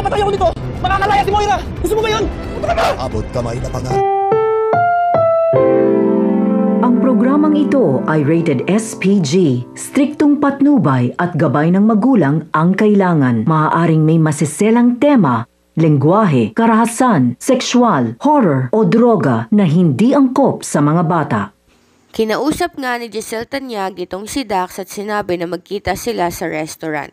mapatay ako nito, makakalaya si Moira! Gusto mo ba yun? Punta ka ba? Abot kamay na pangarap. Ang programang ito ay rated SPG. Striktong patnubay at gabay ng magulang ang kailangan. Maaaring may masiselang tema, lengguwahe, karahasan, sexual, horror o droga na hindi angkop sa mga bata. Kinausap nga ni Giselle Tanyag itong si Dax at sinabi na magkita sila sa restaurant.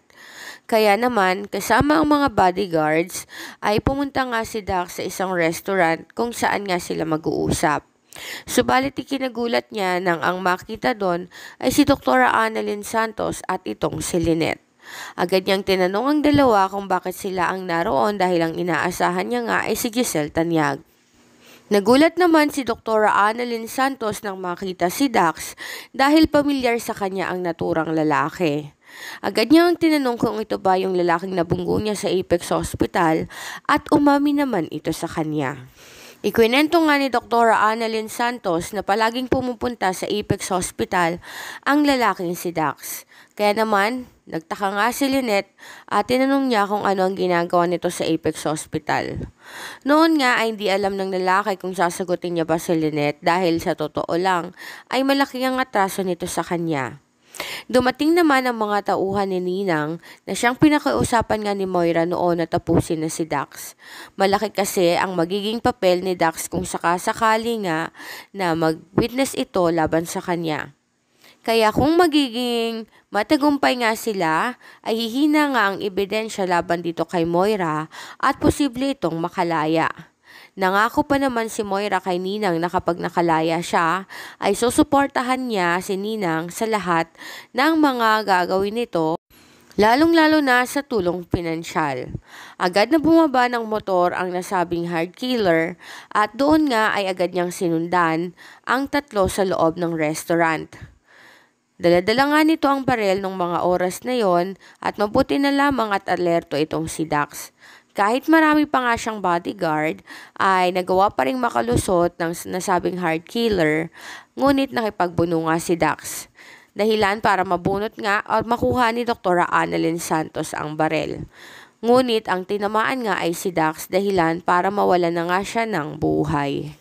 Kaya naman, kasama ang mga bodyguards, ay pumunta nga si Dax sa isang restaurant kung saan nga sila mag-uusap. Subalit ikinagulat niya nang ang makita doon ay si Dr. Annalyn Santos at itong si Lynette. Agad niyang tinanong ang dalawa kung bakit sila ang naroon dahil ang inaasahan niya nga ay si Giselle Tanyag. Nagulat naman si Dr. Annalyn Santos nang makita si Dax dahil pamilyar sa kanya ang naturang lalaki. Agad niyang tinanong kung ito ba yung lalaking nabunggo niya sa Apex Hospital at umami naman ito sa kanya. Ikwinento nga ni Dr. Annalyn Santos na palaging pumupunta sa Apex Hospital ang lalaking si Dax. Kaya naman, nagtaka nga si Lynette at tinanong niya kung ano ang ginagawa nito sa Apex Hospital. Noon nga ay hindi alam ng lalaki kung sasagutin niya ba si Lynette dahil sa totoo lang ay malaki ang atraso nito sa kanya. Dumating naman ang mga tauhan ni Ninang na siyang pinakausapan nga ni Moira noon na tapusin na si Dax. Malaki kasi ang magiging papel ni Dax kung sakasakali nga na mag-witness ito laban sa kanya. Kaya kung magiging matagumpay nga sila, ay hihina nga ang ebidensya laban dito kay Moira at posible itong makalaya. Nangako pa naman si Moira kay Ninang na kapag nakalaya siya, ay susuportahan niya si Ninang sa lahat ng mga gagawin nito, lalong-lalo na sa tulong pinansyal. Agad na bumaba ng motor ang nasabing hard killer at doon nga ay agad niyang sinundan ang tatlo sa loob ng restaurant. Dala-dala nga nito ang barel ng mga oras na yon at mabuti na lamang at alerto itong si Dax. Kahit marami pa nga siyang bodyguard, ay nagawa pa rin makalusot ng nasabing hard killer, ngunit nakipagbuno nga si Dax. Dahilan para mabunot nga at makuha ni Dr. Annalyn Santos ang barel. Ngunit ang tinamaan nga ay si Dax dahilan para mawala na nga siya ng buhay.